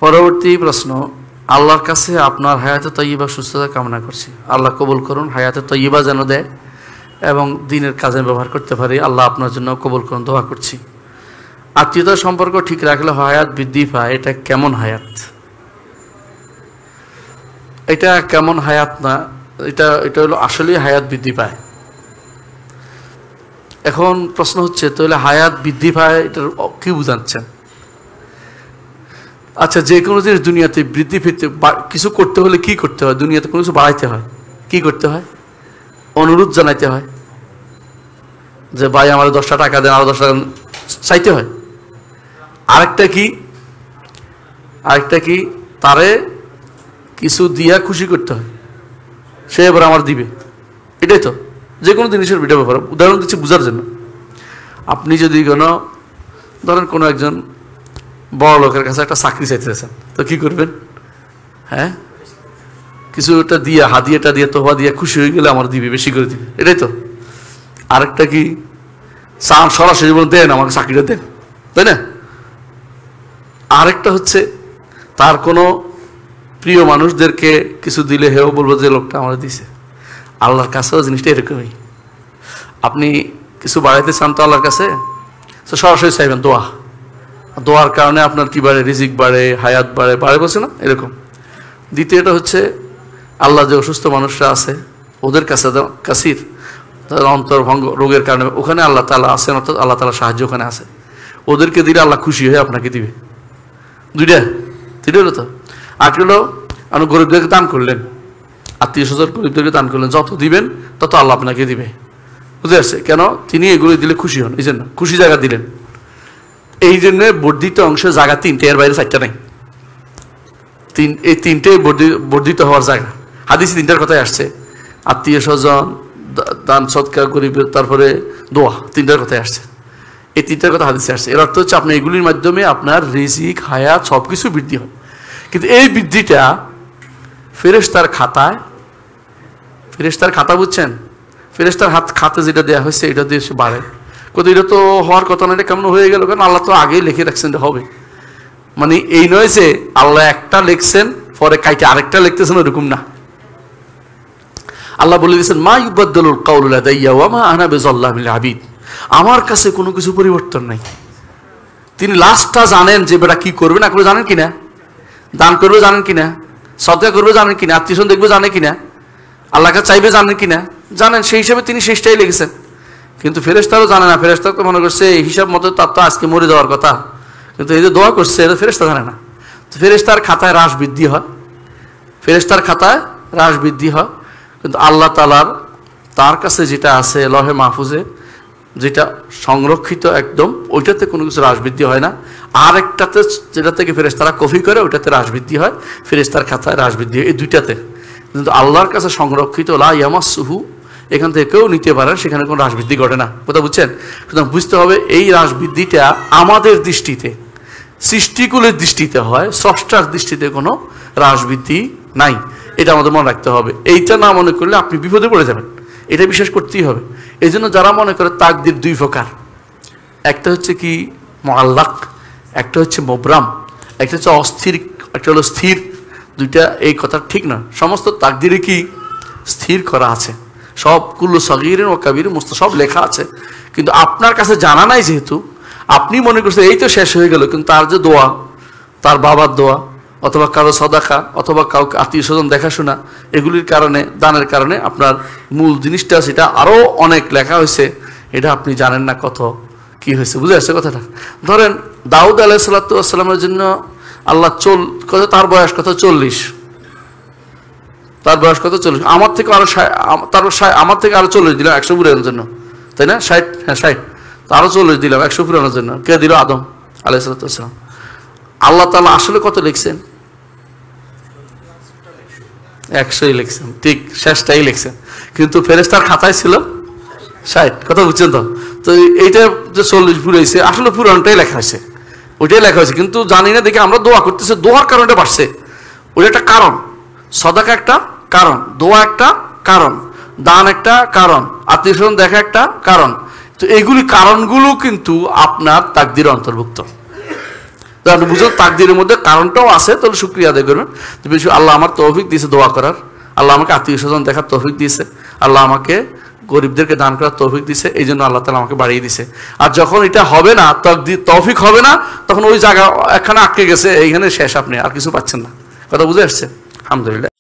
পরবর্তী প্রশ্ন, আল্লাহর কাছে আপনার হায়াতে তয়্যিবা সুস্থতা কামনা করছি। আল্লাহ কবুল করুন, হায়াতে তয়্যিবা যেন দেয় এবং দিনের কাজে ব্যবহার করতে পারি। আল্লাহ আপনার জন্য কবুল করুন, দোয়া করছি। আত্মীয়তার সম্পর্ক ঠিক রাখলে হায়াত বৃদ্ধি পায়, এটা কেমন হায়াত? এটা কেমন হায়াত না, এটা হলো আসলেই হায়াত বৃদ্ধি পায়। এখন প্রশ্ন হচ্ছে, তাহলে হায়াত বৃদ্ধি পায় এটার কি বুঝাচ্ছেন? আচ্ছা, যে কোনো জিনিস দুনিয়াতে বৃদ্ধি পেতে কিছু করতে হলে কি করতে হয়? দুনিয়াতে কোনো কিছু বাড়াইতে হয়, কি করতে হয়? অনুরোধ জানাইতে হয় যে ভাই আমার 10টা টাকা দেন, আরো 10 টাকা চাইতে হয়। আরেকটা কি তারে কিছু দিয়া খুশি করতে হয়, সে এবার আমার দিবে। এটাই তো যে কোনো জিনিসের এটা ব্যাপার। উদাহরণ দিচ্ছি বোঝার জন্য। আপনি যদি ধরেন কোনো একজন বড় লোকের কাছে একটা চাকরি চাইতেছেন, তো কি করবেন? হ্যাঁ, কিছু একটা দিয়ে, হাদিয়াটা দিয়ে, তোফা দিয়ে খুশি হয়ে গেলে আমার দিবে, বেশি করে দিবে, এটাই তো। আরেকটা কি, সরাসরি বলেন দেন আমাকে চাকরিটা দেন, তাই না? আরেকটা হচ্ছে তার কোনো প্রিয় মানুষদেরকে কিছু দিলে হেও বলবো যে লোকটা আমার দিছে। আল্লাহর কাছেও জিনিসটা এরকমই। আপনি কিছু বাড়াইতে চান তো আল্লাহর কাছে, তো সরাসরি চাইবেন দোয়া। দোয়ার কারণে আপনার কি বাড়ে? রিজিক বাড়ে, হায়াত বাড়ে বলছে না এরকম। দ্বিতীয়টা হচ্ছে, আল্লাহ যে অসুস্থ মানুষরা আছে ওদের কাছে কাসির অন্তর্ভঙ্গ রোগের কারণে ওখানে আল্লাহ তাআলা আছেন, অর্থাৎ আল্লাহ তাআলা সাহায্য ওখানে আছে। ওদেরকে দিলে আল্লাহ খুশি হয়ে আপনাকে দিবে। দুইটা হলো তো। আর হলো আপনি গরিবদেরকে দান করলেন, আত্মীয় স্বজন গরিবদেরকে দান করলেন, যত দিবেন তত আল্লাহ আপনাকে দিবে। বুঝতে পারছে? কেন? তিনি এগুলো দিলে খুশি হন, এই জন্য খুশি জায়গা দিলেন। এই জন্য বর্ধিত অংশ জায়গা 3টে, এর বাইরে 4টা নাই। এই 3টে বর্ধিত হওয়ার জায়গা। হাদিসে 3টার কথাই আসছে, আত্মীয় স্বজন, দান সদকা, গরিব, তারপরে দোয়া, 3টার কথাই আসছে। এই 3টার কথা হাদিসে আসছে। এর অর্থ হচ্ছে আপনি এগুলির মাধ্যমে আপনার রিজিক, হায়াত সবকিছু বৃদ্ধি হয়। কিন্তু এই বৃদ্ধিটা ফেরেশতার খাতা বুঝছেন? ফেরেশতার খাতে যেটা দেওয়া হয়েছে এটা দিয়ে সে বাড়ে। কিন্তু এটা তো হওয়ার কথা না, এটা কেমন হয়ে গেল? কারণ আল্লাহ তো আগেই লিখে রাখছেন এটা হবে। মানে এই নয় যে আল্লাহ একটা লিখছেন পরে কাইটে আরেকটা লিখতেছেন, ওরকম না। আল্লাহ বলে দিয়েছেন, মা ইউবাদদালুল কাউলু লাদাইয়া ওয়া মা আনা বিযাল্লামিল আবিদ। আমার কাছে কোনো কিছু পরিবর্তন নাই। তিনি লাস্টটা জানেন যে বেটা কি করবে না করবে, জানেন কিনা? দান করবে জানেন কিনা? সদকা করবে জানেন কিনা? আত্মীয় দেখবে জানেন কিনা? আল্লাহকে চাইবে জানেন কিনা? জানেন। সেই হিসাবে তিনি শেষটাই লিখেছেন। কিন্তু ফেরেশতারও জানে না। ফেরেশতা তো মনে করছে এই হিসাব মতো তার তো আজকে মরে যাওয়ার কথা, কিন্তু এই যে দোয়া করছে এটা ফেরেশতা জানে না। তো ফেরেশতার খাতায় হ্রাস বৃদ্ধি হয়, কিন্তু আল্লাহ তাআলার তার কাছে যেটা আছে লহে মাহফুজে, যেটা সংরক্ষিত একদম, ওইটাতে কোনো কিছু হ্রাস বৃদ্ধি হয় না। আর একটাতে যেটা থেকে ফেরেশতারা কপি করে ওইটাতে হ্রাস বৃদ্ধি হয়, ফেরেশতার খাতায় হ্রাস বৃদ্ধি হয়, এই দুইটাতে। কিন্তু আল্লাহর কাছে সংরক্ষিত লা ইয়ামাসসুহু, এখান থেকে কেউ নিতে পারেন, সেখানে কোনো হ্রাস বৃদ্ধি ঘটে না। কথা বুঝছেন? সুতরাং বুঝতে হবে এই হ্রাস বৃদ্ধিটা আমাদের দৃষ্টিতে, সৃষ্টিকুলের দৃষ্টিতে হয়, স্রষ্টার দৃষ্টিতে কোনো হ্রাস বৃদ্ধি নাই। এটা আমাদের মনে রাখতে হবে। এইটা না মনে করলে আপনি বিপদে পড়ে যাবেন, এটা বিশ্বাস করতেই হবে। এই জন্য যারা মনে করে তাকদির 2 প্রকার, একটা হচ্ছে কি মুআল্লাক, একটা হচ্ছে মুবরাম, একটা হচ্ছে অস্থির, একটা হলো স্থির। দুইটা এই কথা ঠিক না। সমস্ত তাকদিরে কি স্থির করা আছে, সব কুল্লু সগীরিন ওয়া কাবীরিন মুস্তার সব লেখা আছে, কিন্তু আপনার কাছে জানা নাই। যেহেতু আপনি মনে করছেন এই তো শেষ হয়ে গেল, কিন্তু তার যে দোয়া, তার বাবার দোয়া, অথবা কারো সদাকা, অথবা কাউকে আত্মীয় স্বজন দেখাশোনা, এগুলির কারণে, দানের কারণে আপনার মূল জিনিসটা সেটা আরও অনেক লেখা হয়েছে, এটা আপনি জানেন না কত কি হয়েছে। বুঝে আসছে কথাটা? ধরেন দাউদ আলাইহিস সালাতু ওয়াস সালামের জন্য আল্লাহ তার বয়স কত? 40। তার বয়স কত? 40। আমার থেকে আরো আমার থেকে আরো 40 দিলাম 100 পুরানোর জন্য, তাই না? 60, হ্যাঁ 60, আরো 40 দিলাম 100 পুরানোর জন্য। কে দিল? আদম আলাইহিস সালাতু ওয়াস সালাম। আল্লাহ তাআলা আসলে কত লিখছেন? 100ই লিখছেন, ঠিক শেষটাই লিখছেন, কিন্তু ফেরেশতার খাতায় ছিল 60। কথা বুঝছেন তো? তো এইটা যে 40 পুরাইছে, আসলে পুরানটাই লেখা হয়েছে, ওইটাই লেখা হয়েছে, কিন্তু জানি না দেখে আমরা দোয়া করতেছি, দোয়ার কারণটা বাড়ছে, ওইটা একটা কারণ। সদাকা একটা কারণ, দোয়া একটা কারণ, দান একটা কারণ, আত্মীয় স্বজন দেখা একটা কারণ। তো এইগুলি কারণগুলো কিন্তু আপনার তাকদীর অন্তর্ভুক্ত। তো আপনি বুঝুন তাকদীরের মধ্যে কারণটাও আছে, তাহলে শুকরিয়া আদায় করবেন যে বেশি আল্লাহ আমার তৌফিক দিয়েছে দোয়া করার, আল্লাহ আমাকে আত্মীয় স্বজন দেখার তৌফিক দিয়েছে, আল্লাহ আমাকে গরিবদেরকে দান করার তৌফিক দিছে, এই জন্য আল্লাহ তাআলা আমাকে বাড়িয়ে দিছে। আর যখন এটা হবে না, তৌফিক হবে না, তখন ওই জায়গা একখানে আটকে গেছে, এইখানে শেষ, আপনি আর কিছু পাচ্ছেন না। কথা বুঝে আসছে? আলহামদুলিল্লাহ।